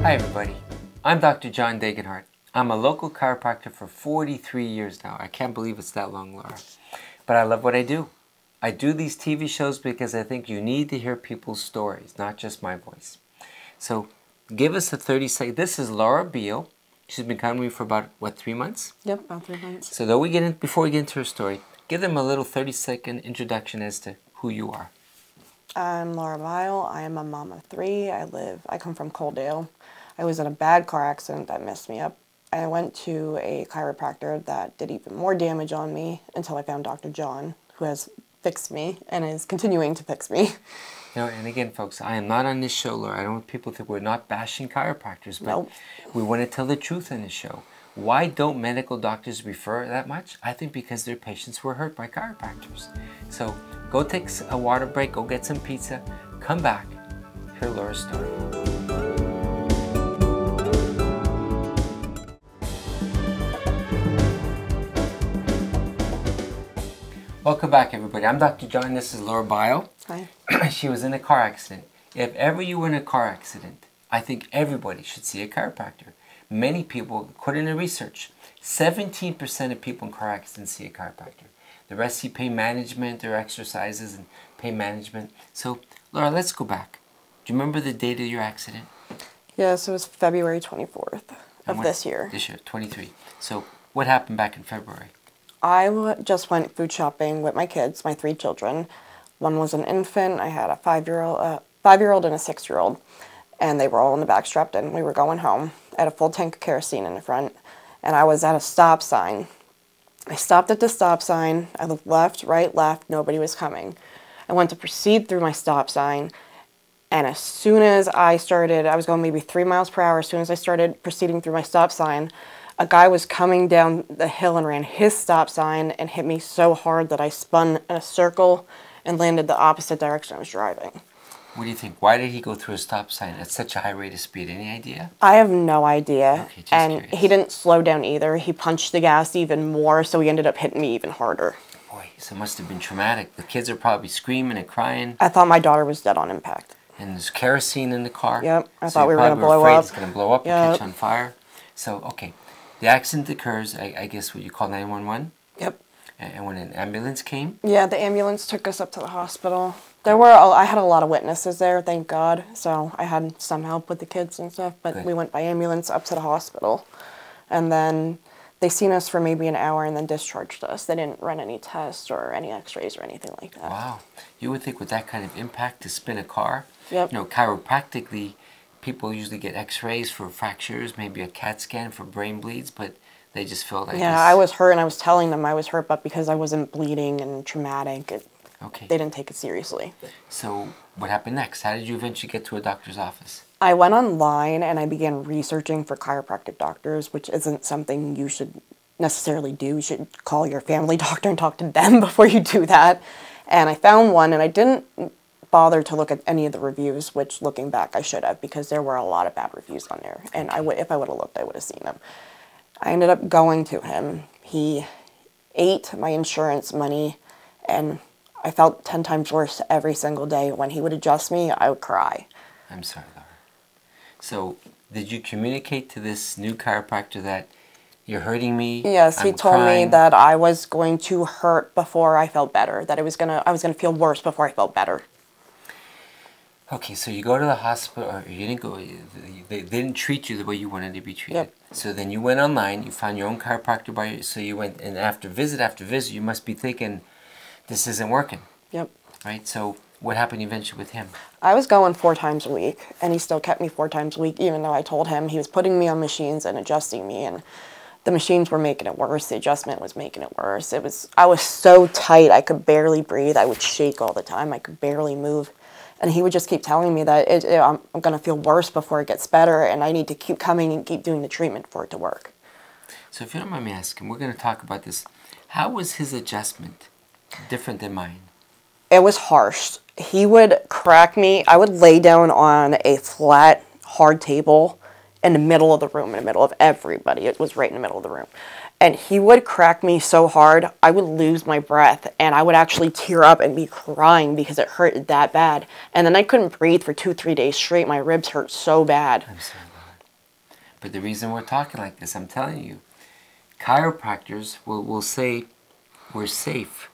Hi everybody, I'm Dr. John Degenhardt. I'm a local chiropractor for 43 years now. I can't believe it's that long, Laura. But I love what I do. I do these TV shows because I think you need to hear people's stories, not just my voice. So give us a 30-second. This is Laura Beal. She's been coming to me for about, what, 3 months? Yep, about 3 months. So before we get into her story, give them a little 30-second introduction as to who you are. I'm Laura Beal. I am a mom of 3. I come from Coaldale. I was in a bad car accident that messed me up. I went to a chiropractor that did even more damage on me until I found Dr. John, who has fixed me and is continuing to fix me. You know, and again, folks, I am not on this show, Laura. I don't want people to think we're not bashing chiropractors, but Nope. We want to tell the truth in this show. Why don't medical doctors refer that much? I think because their patients were hurt by chiropractors. So go take a water break, go get some pizza, come back, hear Laura's story. Welcome back, everybody. I'm Dr. John. This is Laura Beal. Hi. She was in a car accident. If ever you were in a car accident, I think everybody should see a chiropractor. Many people, according to research, 17% of people in car accidents see a chiropractor. The rest see pain management or exercises and pain management. So, Laura, let's go back. Do you remember the date of your accident? Yes, it was February 24th of this year. This year, 23. So, what happened back in February? I just went food shopping with my kids, my 3 children. One was an infant. I had a 5-year-old and a 6-year-old. And they were all in the back strapped in. We were going home. I had a full tank of kerosene in the front. And I was at a stop sign. I stopped at the stop sign. I looked left, right, left. Nobody was coming. I went to proceed through my stop sign. And as soon as I was going maybe 3 miles per hour. As soon as I started proceeding through my stop sign, a guy was coming down the hill and ran his stop sign and hit me so hard that I spun in a circle and landed the opposite direction I was driving. What do you think? Why did he go through a stop sign at such a high rate of speed? Any idea? I have no idea. Okay, just and curious. He didn't slow down either. He punched the gas even more, so he ended up hitting me even harder. Boy, so it must have been traumatic. The kids are probably screaming and crying. I thought my daughter was dead on impact. And there's kerosene in the car. Yep, I So thought we were going to blow afraid up. It's going to blow up Yep. and catch on fire. So, okay. The accident occurs, I guess what you call 911? Yep. And when an ambulance came? Yeah, the ambulance took us up to the hospital. I had a lot of witnesses there, thank God. So I had some help with the kids and stuff, but Good. We went by ambulance up to the hospital. And then they seen us for maybe an hour and then discharged us. They didn't run any tests or any x-rays or anything like that. Wow. You would think with that kind of impact to spin a car, Yep. you know, chiropractically, people usually get x-rays for fractures, maybe a CAT scan for brain bleeds, but they just feel like Yeah, I was hurt, and I was telling them I was hurt, but because I wasn't bleeding and traumatic, Okay. they didn't take it seriously. So what happened next? How did you eventually get to a doctor's office? I went online and I began researching for chiropractic doctors, which isn't something you should necessarily do. You should call your family doctor and talk to them before you do that. And I found one, and I didn't bother to look at any of the reviews, which looking back I should have, because there were a lot of bad reviews on there. And if I would have looked, I would have seen them. I ended up going to him. He ate my insurance money, and I felt 10 times worse every single day. When he would adjust me, I would cry. I'm sorry, Laura. So did you communicate to this new chiropractor that you're hurting me? Yes, he I'm told crying. me that I was going to hurt before I felt better, that I was gonna feel worse before I felt better. Okay, so you go to the hospital, or you didn't go, they didn't treat you the way you wanted to be treated. Yep. So then you went online, you found your own chiropractor so you went, and after visit, you must be thinking, this isn't working, Yep. right? So what happened eventually with him? I was going 4 times a week, and he still kept me 4 times a week, even though I told him he was putting me on machines and adjusting me, and the machines were making it worse. The adjustment was making it worse. I was so tight, I could barely breathe. I would shake all the time. I could barely move. And he would just keep telling me that I'm going to feel worse before it gets better, and I need to keep coming and keep doing the treatment for it to work. So if you don't mind me asking, we're going to talk about this. How was his adjustment different than mine? It was harsh. He would crack me. I would lay down on a flat, hard table in the middle of the room, in the middle of everybody. It was right in the middle of the room. And he would crack me so hard, I would lose my breath, and I would actually tear up and be crying because it hurt that bad. And then I couldn't breathe for 2-3 days straight. My ribs hurt so bad. I'm sorry about But the reason we're talking like this, I'm telling you, chiropractors will say we're safe,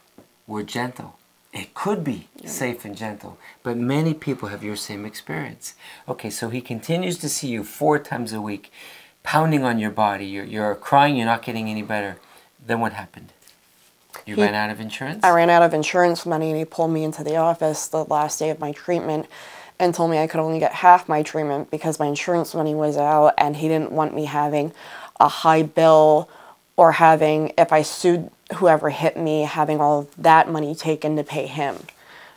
we're gentle. It could be safe and gentle, but many people have your same experience. Okay, so he continues to see you 4 times a week, pounding on your body. You're crying, you're not getting any better. Then what happened? You ran out of insurance? I ran out of insurance money, and he pulled me into the office the last day of my treatment and told me I could only get half my treatment because my insurance money was out, and he didn't want me having a high bill or having, if I sued whoever hit me, having all of that money taken to pay him.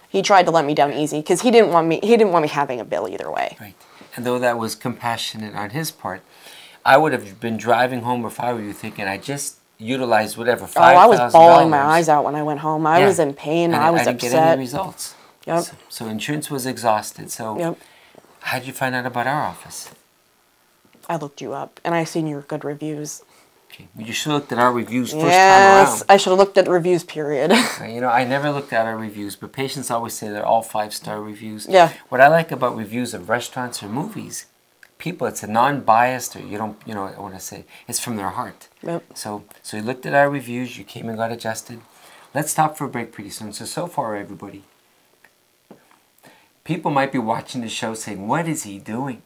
He tried to let me down easy because he didn't want me having a bill either way. Right. And though that was compassionate on his part, I would have been driving home if I were you thinking, I just utilized whatever, $5,000. Oh, I was bawling my eyes out when I went home. I was in pain. And I was didn't upset. get any results. Yep. So insurance was exhausted. So how did you find out about our office? I looked you up, and I seen your good reviews. Okay. Well, you should have looked at our reviews first time Yes, around. I should have looked at the reviews, period. You know, I never looked at our reviews, but patients always say they're all 5-star reviews. Yeah. What I like about reviews of restaurants or movies, people, it's a non-biased, or I want to say, it's from their heart. Yep. So you looked at our reviews, you came and got adjusted. Let's stop for a break pretty soon. So far, everybody, people might be watching the show saying, what is he doing?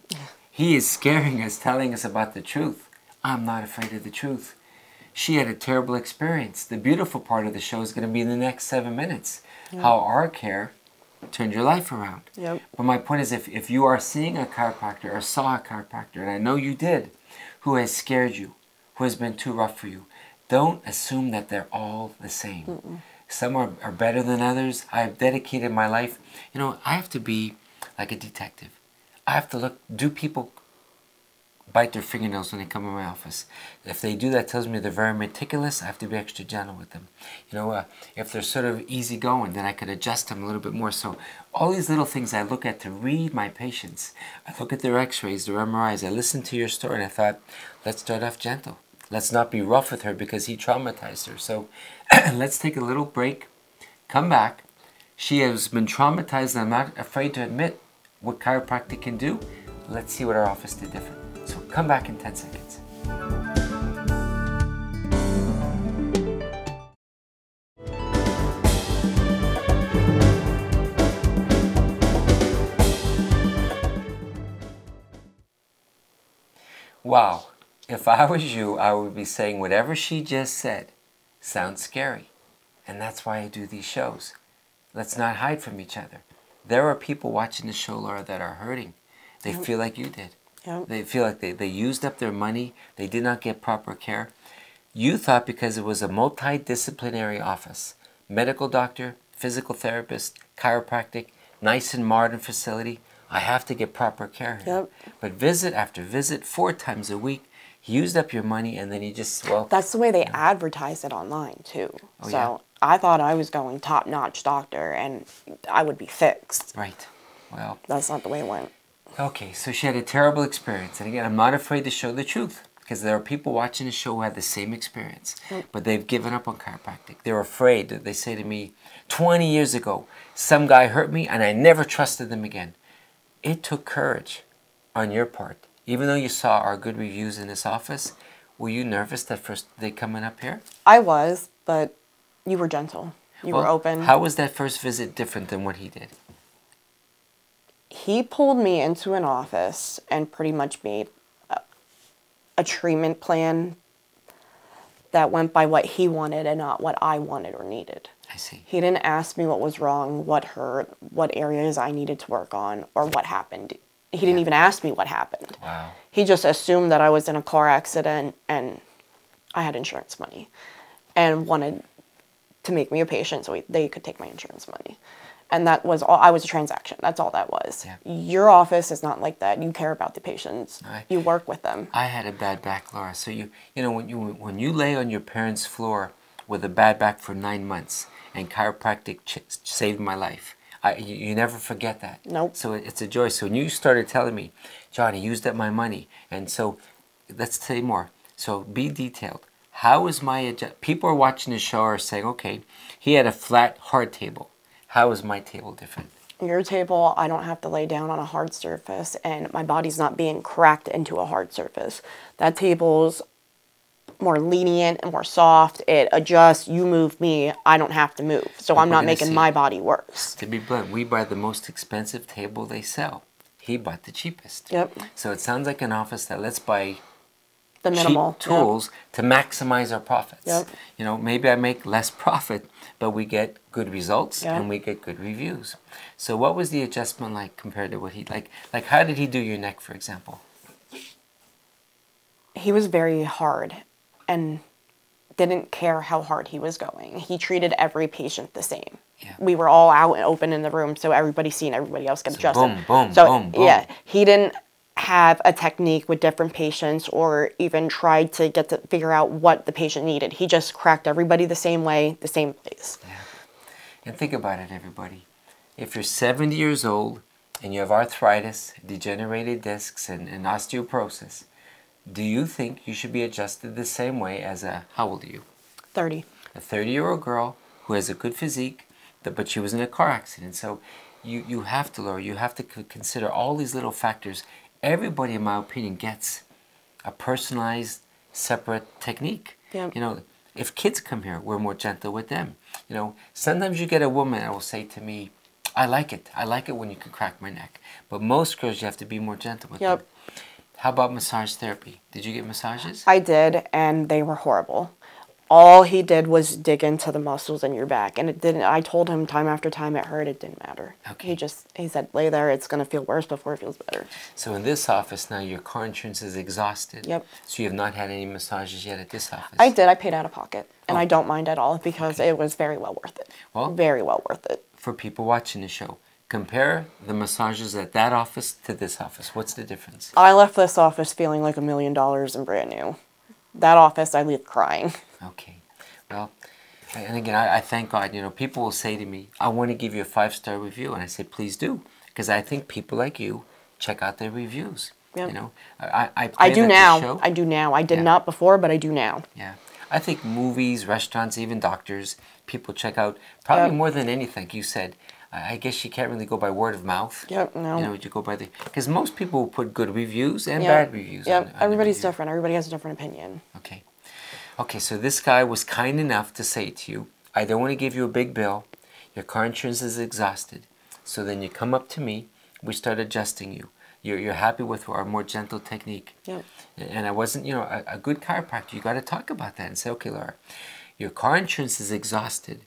He is scaring us, telling us about the truth. I'm not afraid of the truth. She had a terrible experience. The beautiful part of the show is going to be in the next 7 minutes. Yep. How our care turned your life around. Yep. But my point is, if you are seeing a chiropractor or saw a chiropractor, and I know you did, who has scared you, who has been too rough for you, don't assume that they're all the same. Mm-mm. Some are better than others. I have dedicated my life. You know, I have to be like a detective. I have to look, do people bite their fingernails when they come in my office? If they do, that tells me they're very meticulous. I have to be extra gentle with them. You know, if they're sort of easygoing, then I could adjust them a little bit more. So all these little things I look at to read my patients. I look at their x-rays, their MRIs. I listened to your story and I thought, let's start off gentle. Let's not be rough with her because he traumatized her. So let's take a little break, come back. She has been traumatized and I'm not afraid to admit what chiropractic can do. Let's see what our office did different. So come back in 10 seconds. Wow, if I was you, I would be saying whatever she just said sounds scary. And that's why I do these shows. Let's not hide from each other. There are people watching the show, Laura, that are hurting. They feel like you did. Yep. They feel like they used up their money. They did not get proper care. You thought because it was a multidisciplinary office, medical doctor, physical therapist, chiropractic, nice and modern facility, I have to get proper care here. Yep. But visit after visit, 4 times a week, he used up your money and then he just, well... That's the way they advertise it online, too. Oh, so yeah? I thought I was going top-notch doctor and I would be fixed. Right. Well... That's not the way it went. Okay, so she had a terrible experience. And again, I'm not afraid to show the truth because there are people watching the show who had the same experience. But they've given up on chiropractic. They're afraid. They say to me, 20 years ago, some guy hurt me and I never trusted them again. It took courage on your part. Even though you saw our good reviews in this office, were you nervous that first day coming up here? I was, but you were gentle. You were open. How was that first visit different than what he did? He pulled me into an office and pretty much made a treatment plan that went by what he wanted and not what I wanted or needed. I see. He didn't ask me what was wrong, what hurt, what areas I needed to work on, or what happened. He didn't even ask me what happened. Wow. He just assumed that I was in a car accident and I had insurance money and wanted to make me a patient so they could take my insurance money. And that was all. I was a transaction. That's all that was. Yeah. Your office is not like that. You care about the patients. You work with them. I had a bad back, Laura. So you know when you lay on your parents' floor with a bad back for 9 months, and chiropractic saved my life. You never forget that. Nope. So it's a joy. So when you started telling me, John, he used up my money, and so let's say more. So be detailed. How is my people are watching the show are saying, okay, he had a flat hard table. How is my table different? your table, I don't have to lay down on a hard surface, and my body's not being cracked into a hard surface. That table's more lenient and more soft. It adjusts. You move me, I don't have to move. So Like I'm we're not gonna making see. my body worse. To be blunt, we buy the most expensive table they sell. He bought the cheapest. Yep. So it sounds like an office that let's buy The minimal cheap tools to maximize our profits. Yep. You know, maybe I make less profit, but we get good results Yep. and we get good reviews. So what was the adjustment like compared to what he like? Like how did he do your neck, for example? He was very hard and didn't care how hard he was going. He treated every patient the same. Yeah. We were all out and open in the room, so everybody's seen everybody else get adjusted. Boom, boom, so, boom, boom. yeah, he didn't have a technique with different patients or even tried to get to figure out what the patient needed. He just cracked everybody the same way, the same place. Yeah. And think about it, everybody. If you're 70 years old and you have arthritis, degenerated discs, and osteoporosis, do you think you should be adjusted the same way as how old are you? 30. A 30-year-old girl who has a good physique, but she was in a car accident. So you have to, Laura, you have to consider all these little factors. Everybody, in my opinion, gets a personalized, separate technique. Yep. You know, if kids come here, we're more gentle with them. You know, sometimes you get a woman that will say to me, I like it. I like it when you can crack my neck. But most girls, you have to be more gentle with Yep. them. How about massage therapy? Did you get massages? I did, and they were horrible. All he did was dig into the muscles in your back, and it didn't. I told him time after time it hurt. It didn't matter. Okay. He said, lay there. It's gonna feel worse before it feels better. So in this office now, your car insurance is exhausted. Yep. So you have not had any massages yet at this office. I did. I paid out of pocket, and Oh. I don't mind at all because it was very well worth it. Well- Very well worth it. For people watching the show, compare the massages at that office to this office. What's the difference? I left this office feeling like $1 million and brand new. That office, I leave crying. Okay. Well, and again, I thank God. You know, people will say to me, I want to give you a 5-star review. And I say, please do. Because I think people like you check out their reviews. Yep. You know, I I do plan at the now. show. I do now. I did Yeah. not before, but I do now. Yeah. I think movies, restaurants, even doctors, people check out probably Yep. more than anything. Like you said, I guess you can't really go by word of mouth. Yep, no. You know, you go by the... Because most people will put good reviews and Yep. bad reviews. Yep. on the Everybody's review. different. Everybody has a different opinion. Okay. Okay, so this guy was kind enough to say to you, I don't want to give you a big bill. Your car insurance is exhausted. So then you come up to me. We start adjusting you. You're happy with our more gentle technique. Yep. And I wasn't, you know, a good chiropractor. You got to talk about that and say, okay, Laura, your car insurance is exhausted,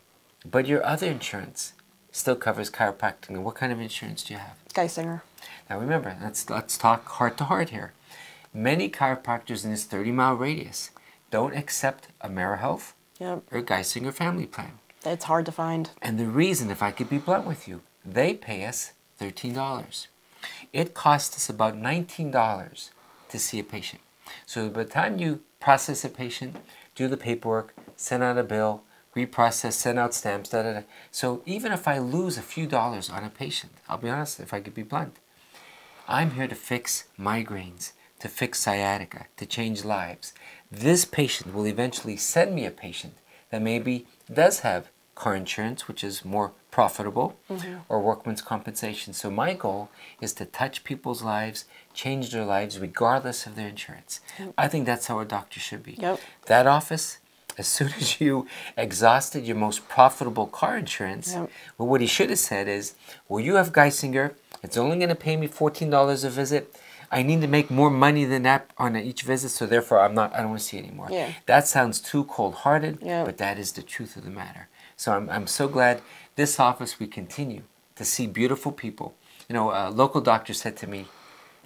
but your other insurance still covers chiropractic. And what kind of insurance do you have? Geisinger. Now remember, let's talk heart to heart here. Many chiropractors in this 30-mile radius don't accept AmeriHealth Yep. or Geisinger family plan. It's hard to find. And the reason, if I could be blunt with you, they pay us $13. It costs us about $19 to see a patient. So by the time you process a patient, do the paperwork, send out a bill, reprocess, send out stamps, da da da. So even if I lose a few dollars on a patient, I'll be honest, if I could be blunt, I'm here to fix migraines, to fix sciatica, to change lives. This patient will eventually send me a patient that maybe does have car insurance, which is more profitable, or workman's compensation. So my goal is to touch people's lives, change their lives regardless of their insurance. I think that's how a doctor should be. Yep. That office, as soon as you exhausted your most profitable car insurance, Yep. well, what he should have said is, well, you have Geisinger, it's only going to pay me $14 a visit. I need to make more money than that on each visit, so therefore I don't want to see it anymore. Yeah. That sounds too cold-hearted, Yeah. but that is the truth of the matter. So I'm so glad this office, we continue to see beautiful people. You know, a local doctor said to me,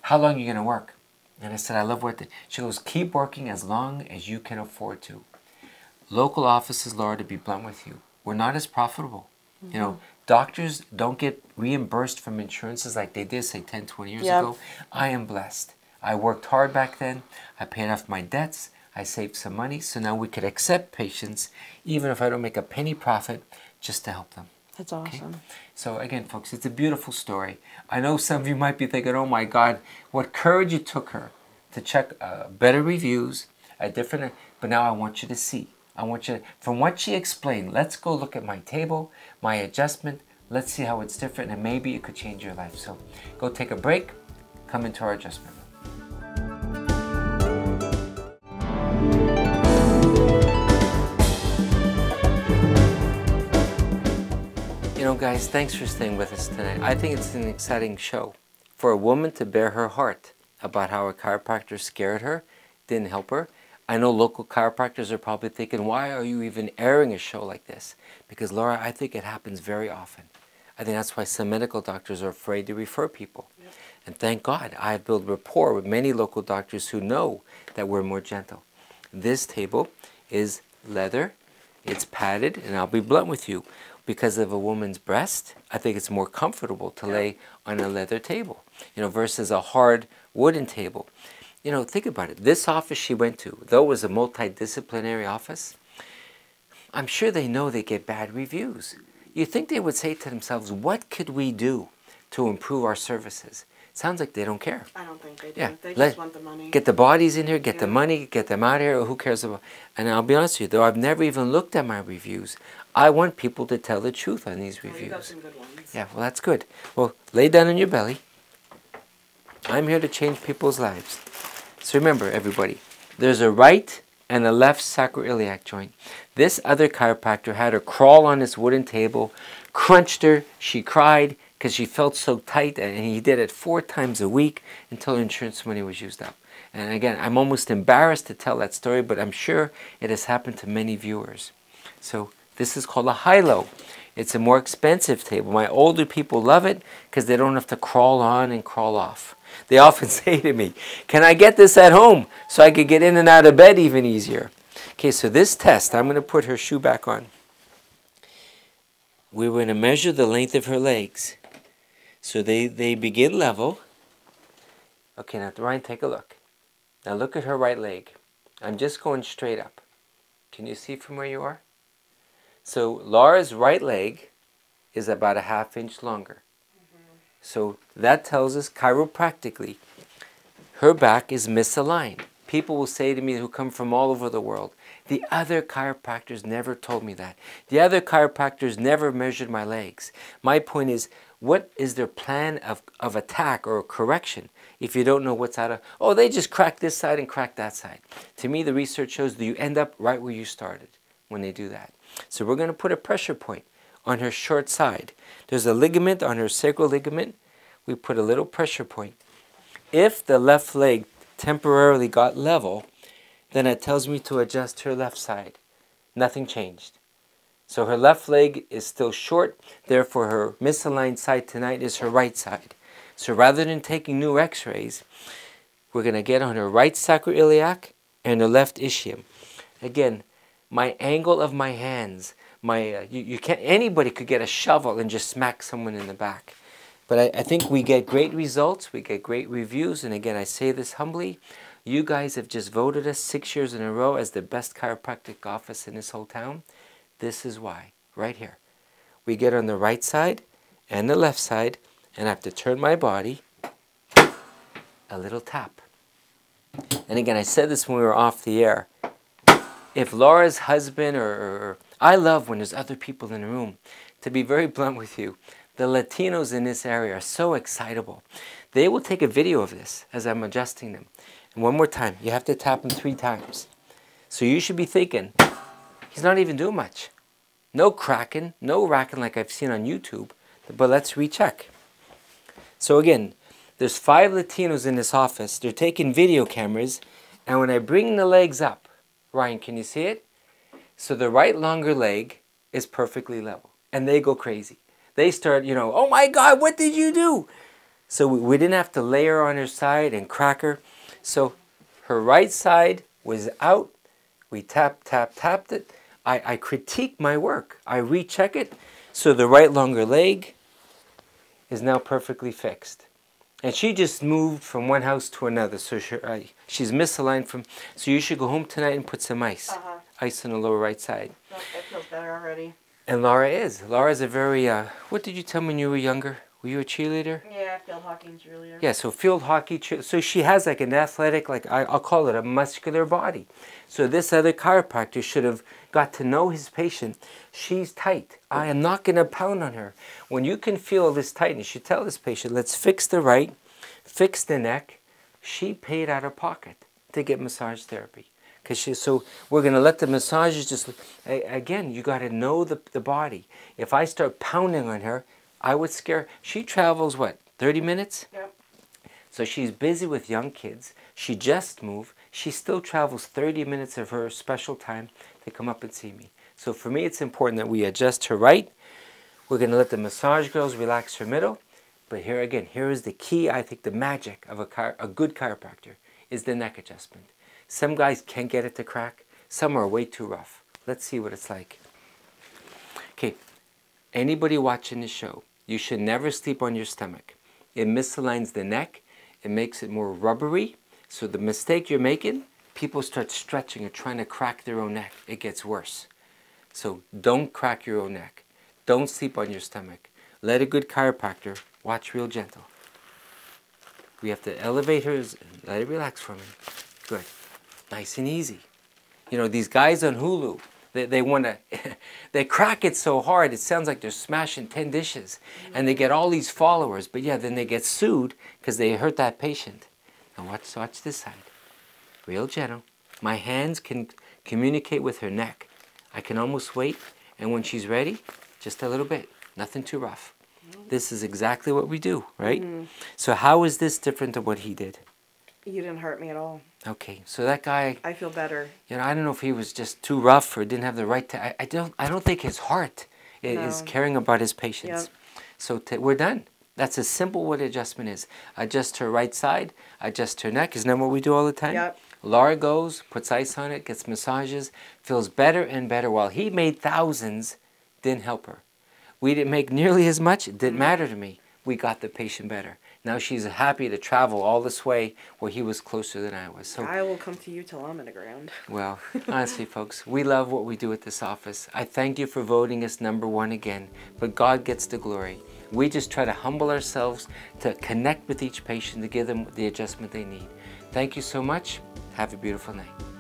how long are you going to work? And I said, I love working. She goes, keep working as long as you can afford to. Local offices, Laura, to be blunt with you, we're not as profitable. You know, doctors don't get reimbursed from insurances like they did, say, 10, 20 years Yep. ago. I am blessed. I worked hard back then. I paid off my debts. I saved some money. So now we could accept patients, even if I don't make a penny profit, just to help them. That's awesome. So again, folks, it's a beautiful story. I know some of you might be thinking, oh my God, what courage it took her to check better reviews, but now I want you to see. I want you, from what she explained, let's go look at my table, my adjustment, Let's see how it's different, and maybe it could change your life. So go take a break, come into our adjustment room. You know, guys, thanks for staying with us tonight. I think it's an exciting show. For a woman to bare her heart about how a chiropractor scared her, didn't help her. I know local chiropractors are probably thinking, why are you even airing a show like this? Because, Laura, I think it happens very often. I think that's why some medical doctors are afraid to refer people. Yep. And thank God, I've built rapport with many local doctors who know that we're more gentle. This table is leather, it's padded, and I'll be blunt with you. Because of a woman's breast, I think it's more comfortable to lay on a leather table, you know, versus a hard wooden table. You know, think about it. This office she went to, though it was a multidisciplinary office, I'm sure they know they get bad reviews. You think they would say to themselves, what could we do to improve our services? Sounds like they don't care. I don't think they do. Yeah. They just want the money. Get the bodies in here, get the money, get them out of here. Who cares about? And I'll be honest with you, though I've never even looked at my reviews, I want people to tell the truth on these reviews. You got some good ones. Yeah, well, that's good. Well, lay down on your belly. I'm here to change people's lives. So remember, everybody, there's a right and a left sacroiliac joint. This other chiropractor had her crawl on this wooden table, crunched her, she cried because she felt so tight, and he did it 4 times a week until insurance money was used up. And again, I'm almost embarrassed to tell that story, but I'm sure it has happened to many viewers. So this is called a high-low. It's a more expensive table. My older people love it because they don't have to crawl on and crawl off. They often say to me, can I get this at home so I could get in and out of bed even easier? Okay, so this test, I'm going to put her shoe back on. We're going to measure the length of her legs. So they begin level. Okay, now Ryan, take a look. Now look at her right leg. I'm just going straight up. Can you see from where you are? So Laura's right leg is about a ½ inch longer. So that tells us chiropractically her back is misaligned. People will say to me who come from all over the world, the other chiropractors never told me that. The other chiropractors never measured my legs. My point is, what is their plan of attack or correction if you don't know what's out of, oh, they just crack this side and crack that side. To me, the research shows that you end up right where you started when they do that. So we're going to put a pressure point on her short side. There's a ligament on her sacral ligament. We put a little pressure point. If the left leg temporarily got level, then it tells me to adjust her left side. Nothing changed. So her left leg is still short, therefore her misaligned side tonight is her right side. So rather than taking new x-rays, we're going to get on her right sacroiliac and her left ischium. Again, my angle of my hands, you can't, anybody could get a shovel and just smack someone in the back. But I think we get great results, we get great reviews, and again, I say this humbly, you guys have just voted us 6 years in a row as the best chiropractic office in this whole town. This is why, right here. We get on the right side and the left side, and I have to turn my body, a little tap. And again, I said this when we were off the air. If Laura's husband or I love when there's other people in the room. To be very blunt with you, the Latinos in this area are so excitable. They will take a video of this as I'm adjusting them. And one more time, you have to tap them 3 times. So you should be thinking, he's not even doing much. No cracking, no racking like I've seen on YouTube, but let's recheck. So again, there's 5 Latinos in this office. They're taking video cameras, and when I bring the legs up, Ryan, can you see it? So the right longer leg is perfectly level, and they go crazy. They start, you know, oh my God, what did you do? So we didn't have to lay her on her side and crack her. So her right side was out. We tapped it. I critique my work. I recheck it. So the right longer leg is now perfectly fixed. And she just moved from one house to another. So she's misaligned from, so you should go home tonight and put some ice. Ice on the lower right side. That feels better already. And Laura is. Laura's a very, what did you tell me when you were younger? Were you a cheerleader? Yeah, Yeah, field hockey and cheerleader. Yeah, so field hockey, so she has like an athletic, like I'll call it a muscular body. So this other chiropractor should have got to know his patient. She's tight. I am not going to pound on her. When you can feel this tightness, you tell this patient, let's fix the right, fix the neck. She paid out of pocket to get massage therapy. So we're going to let the massages just, again, you got to know the body. If I start pounding on her, I would scare. She travels, what, 30 minutes? Yep. So she's busy with young kids. She just moved. She still travels 30 minutes of her special time to come up and see me. So for me, it's important that we adjust her right. We're going to let the massage girls relax her middle. But here again, here is the key, I think the magic of a good chiropractor is the neck adjustment. Some guys can't get it to crack. Some are way too rough. Let's see what it's like. Okay, anybody watching this show, you should never sleep on your stomach. It misaligns the neck. It makes it more rubbery. So the mistake you're making, people start stretching or trying to crack their own neck. It gets worse. So don't crack your own neck. Don't sleep on your stomach. Let a good chiropractor watch real gentle. We have to elevate her and let it relax for me. Good. Nice and easy. You know, these guys on Hulu, they want to, they crack it so hard, it sounds like they're smashing 10 dishes. And they get all these followers, but yeah, then they get sued because they hurt that patient. Now watch this side. Real gentle. My hands can communicate with her neck. I can almost wait, and when she's ready, just a little bit. Nothing too rough. This is exactly what we do, right? So how is this different than what he did? You didn't hurt me at all. Okay, so that guy, I feel better. you know, I don't know if he was just too rough or didn't have the right to. I don't think his heart is caring about his patients. Yep. So we're done. That's as simple what adjustment is. Adjust her right side, adjust her neck. Isn't that what we do all the time? Yep. Laura goes, puts ice on it, gets massages, feels better and better. While he made thousands, didn't help her. We didn't make nearly as much. It didn't matter to me. We got the patient better. Now she's happy to travel all this way where he was closer than I was. So I will come to you till I'm in the ground. well, honestly, folks, we love what we do at this office. I thank you for voting us #1 again, but God gets the glory. We just try to humble ourselves to connect with each patient to give them the adjustment they need. Thank you so much. Have a beautiful night.